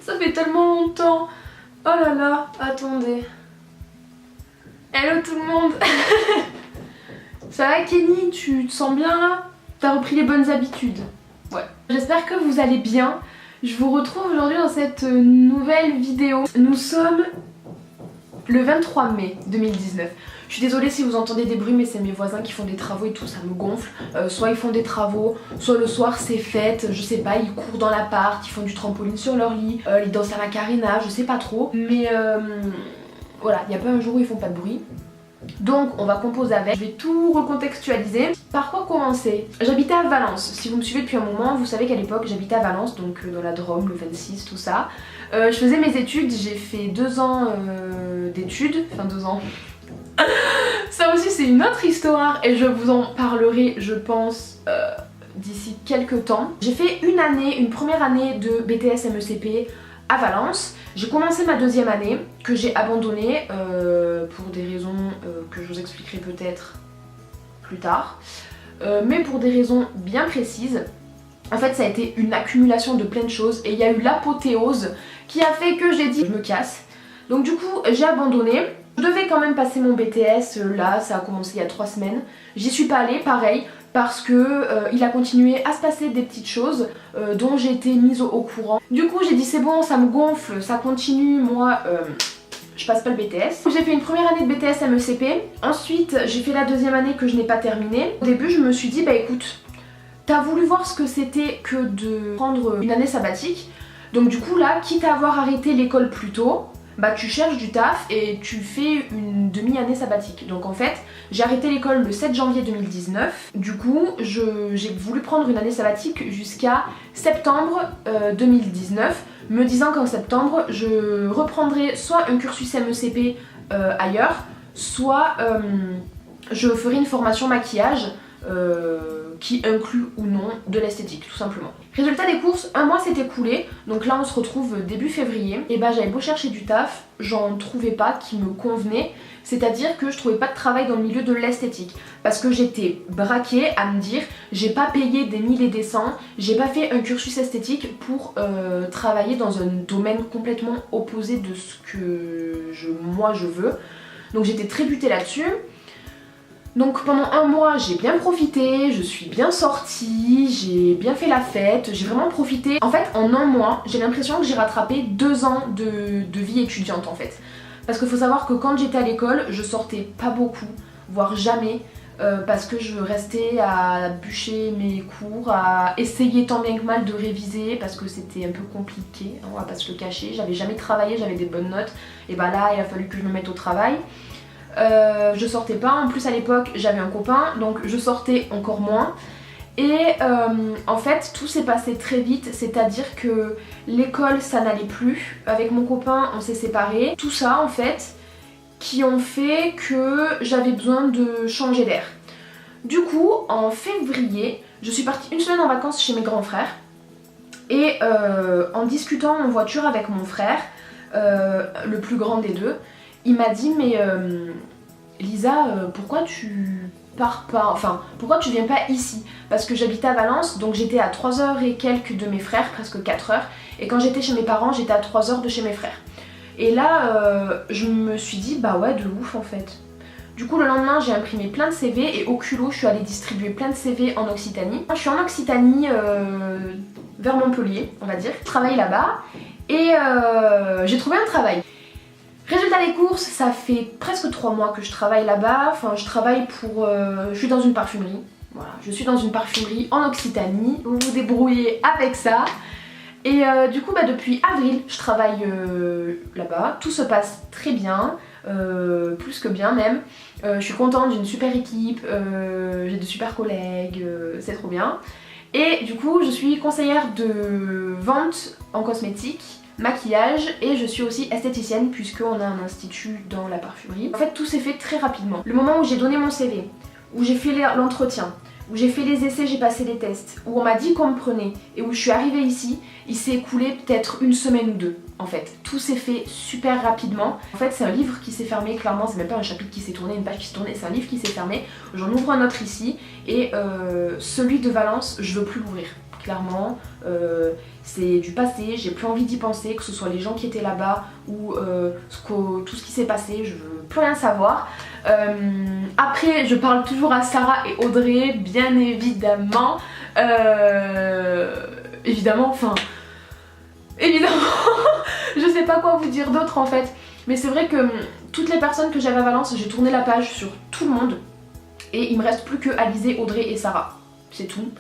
Ça fait tellement longtemps. Oh là là, attendez. Hello tout le monde. Ça va Kenny, tu te sens bien là? T'as repris les bonnes habitudes? Ouais. J'espère que vous allez bien. Je vous retrouve aujourd'hui dans cette nouvelle vidéo. Nous sommes le 23 mai 2019. Je suis désolée si vous entendez des bruits, mais c'est mes voisins qui font des travaux et tout, ça me gonfle. Soit ils font des travaux, soit le soir c'est fête, je sais pas, ils courent dans l'appart, ils font du trampoline sur leur lit, ils dansent à la Macarena, je sais pas trop. Mais voilà, il n'y a pas un jour où ils font pas de bruit. Donc on va composer avec, je vais tout recontextualiser. Par quoi commencer? J'habitais à Valence, si vous me suivez depuis un moment, vous savez qu'à l'époque j'habitais à Valence, donc dans la Drôme, le 26, tout ça. Je faisais mes études, j'ai fait 2 ans d'études, enfin 2 ans. Ça aussi c'est une autre histoire et je vous en parlerai je pense d'ici quelques temps. J'ai fait une première année de BTS MECP à Valence. J'ai commencé ma deuxième année que j'ai abandonnée pour des raisons que je vous expliquerai peut-être plus tard. Mais pour des raisons bien précises. En fait ça a été une accumulation de plein de choses et il y a eu l'apothéose qui a fait que j'ai dit je me casse. Donc du coup j'ai abandonné. Je devais quand même passer mon BTS, là ça a commencé il y a 3 semaines. J'y suis pas allée, pareil, parce que il a continué à se passer des petites choses dont j'ai été mise au courant. Du coup j'ai dit c'est bon, ça me gonfle, ça continue, moi je passe pas le BTS. J'ai fait une première année de BTS MECP, ensuite j'ai fait la deuxième année que je n'ai pas terminée. Au début je me suis dit bah écoute, t'as voulu voir ce que c'était que de prendre une année sabbatique, donc du coup là, quitte à avoir arrêté l'école plus tôt, bah tu cherches du taf et tu fais une demi-année sabbatique. Donc en fait, j'ai arrêté l'école le 7 janvier 2019. Du coup, j'ai voulu prendre une année sabbatique jusqu'à septembre 2019, me disant qu'en septembre, je reprendrai soit un cursus MECP ailleurs, soit je ferai une formation maquillage qui inclut ou non de l'esthétique tout simplement. Résultat des courses, un mois s'est écoulé, donc là on se retrouve début février, et bah j'avais beau chercher du taf, j'en trouvais pas qui me convenait, c'est-à-dire que je trouvais pas de travail dans le milieu de l'esthétique, parce que j'étais braquée à me dire j'ai pas payé des 1000 et des 100, j'ai pas fait un cursus esthétique pour travailler dans un domaine complètement opposé de ce que moi je veux, donc j'étais très butée là-dessus. Donc pendant un mois j'ai bien profité, je suis bien sortie, j'ai bien fait la fête, j'ai vraiment profité. En fait en un mois j'ai l'impression que j'ai rattrapé 2 ans de vie étudiante en fait. Parce qu'il faut savoir que quand j'étais à l'école je sortais pas beaucoup, voire jamais, parce que je restais à bûcher mes cours, à essayer tant bien que mal de réviser parce que c'était un peu compliqué, on va pas se le cacher, j'avais jamais travaillé, j'avais des bonnes notes, et bah là il a fallu que je me mette au travail. Je sortais pas, en plus à l'époque j'avais un copain donc je sortais encore moins et en fait tout s'est passé très vite, c'est-à-dire que l'école ça n'allait plus, avec mon copain on s'est séparés, tout ça en fait qui ont fait que j'avais besoin de changer d'air. Du coup en février je suis partie une semaine en vacances chez mes grands frères et en discutant en voiture avec mon frère, le plus grand des deux, il m'a dit mais Lisa, pourquoi tu pars pas, enfin pourquoi tu viens pas ici? Parce que j'habitais à Valence, donc j'étais à 3 heures et quelques de mes frères, presque 4 heures, et quand j'étais chez mes parents j'étais à 3 heures de chez mes frères. Et là je me suis dit bah ouais de ouf en fait. Du coup le lendemain j'ai imprimé plein de CV et au culot je suis allée distribuer plein de CV en Occitanie. Je suis en Occitanie vers Montpellier on va dire, je travaille là-bas et j'ai trouvé un travail. Résultat des courses, ça fait presque 3 mois que je travaille là-bas, enfin je travaille pour... je suis dans une parfumerie, voilà, je suis dans une parfumerie en Occitanie, vous vous débrouillez avec ça. Et du coup bah, depuis avril je travaille là-bas, tout se passe très bien, plus que bien même. Je suis contente, j'ai une super équipe, j'ai de super collègues, c'est trop bien. Et du coup je suis conseillère de vente en cosmétique, maquillage et je suis aussi esthéticienne puisqu'on a un institut dans la parfumerie. En fait tout s'est fait très rapidement. Le moment où j'ai donné mon CV, où j'ai fait l'entretien, où j'ai fait les essais, j'ai passé les tests, où on m'a dit qu'on me prenait et où je suis arrivée ici, il s'est écoulé peut-être une semaine ou deux en fait. Tout s'est fait super rapidement. En fait c'est un livre qui s'est fermé, clairement c'est même pas un chapitre qui s'est tourné, une page qui s'est tournée, c'est un livre qui s'est fermé. J'en ouvre un autre ici et celui de Valence je veux plus l'ouvrir. clairement. C'est du passé, j'ai plus envie d'y penser, que ce soit les gens qui étaient là-bas ou tout ce qui s'est passé, je veux plus rien savoir. Après, je parle toujours à Sarah et Audrey, bien évidemment. Évidemment, je sais pas quoi vous dire d'autre en fait. Mais c'est vrai que toutes les personnes que j'avais à Valence, j'ai tourné la page sur tout le monde. Et il me reste plus que Alizé, Audrey et Sarah. C'est tout.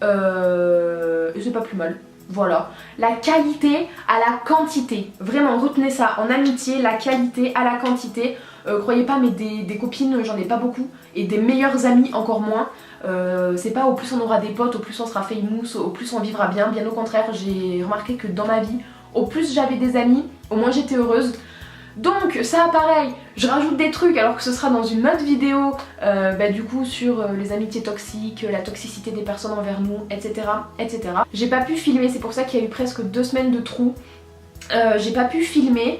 Et c'est pas plus mal. Voilà. La qualité à la quantité. Vraiment, retenez ça. En amitié, la qualité à la quantité. Croyez pas, mais des copines, j'en ai pas beaucoup. Et des meilleures amies, encore moins. C'est pas au plus on aura des potes, au plus on sera famous, au plus on vivra bien. Bien au contraire, j'ai remarqué que dans ma vie, au plus j'avais des amis, au moins j'étais heureuse. Donc ça pareil, je rajoute des trucs alors que ce sera dans une autre vidéo du coup sur les amitiés toxiques, la toxicité des personnes envers nous, etc. etc. J'ai pas pu filmer, c'est pour ça qu'il y a eu presque 2 semaines de trou. J'ai pas pu filmer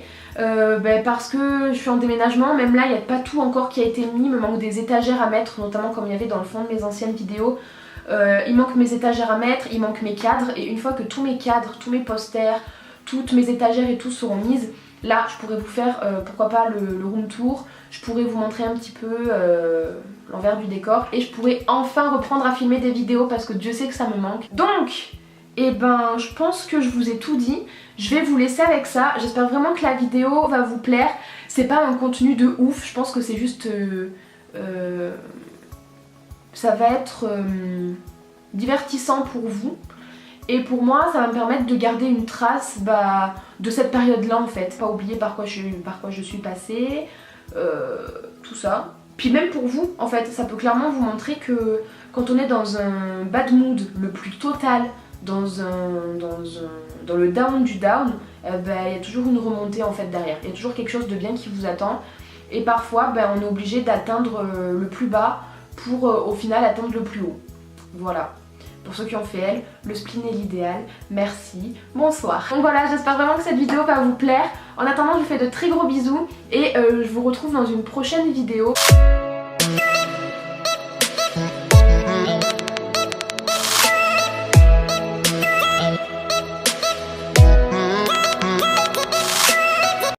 parce que je suis en déménagement, même là il n'y a pas tout encore qui a été mis, il me manque des étagères à mettre, notamment comme il y avait dans le fond de mes anciennes vidéos. Il manque mes étagères à mettre, il manque mes cadres, et une fois que tous mes cadres, tous mes posters, toutes mes étagères et tout seront mises, là je pourrais vous faire pourquoi pas le room tour, je pourrais vous montrer un petit peu l'envers du décor et je pourrais enfin reprendre à filmer des vidéos parce que Dieu sait que ça me manque. Donc je pense que je vous ai tout dit, je vais vous laisser avec ça, j'espère vraiment que la vidéo va vous plaire. C'est pas un contenu de ouf, je pense que c'est juste ça va être divertissant pour vous. Et pour moi, ça va me permettre de garder une trace de cette période-là en fait. Pas oublier par quoi je suis passée, tout ça. Puis même pour vous, en fait, ça peut clairement vous montrer que quand on est dans un bad mood le plus total, dans le down du down, il y a toujours une remontée en fait derrière. Il y a toujours quelque chose de bien qui vous attend. Et parfois, on est obligé d'atteindre le plus bas pour au final atteindre le plus haut. Voilà. Pour ceux qui ont fait elle, le spleen est l'idéal. Merci, bonsoir. Donc voilà, j'espère vraiment que cette vidéo va vous plaire. En attendant, je vous fais de très gros bisous et je vous retrouve dans une prochaine vidéo.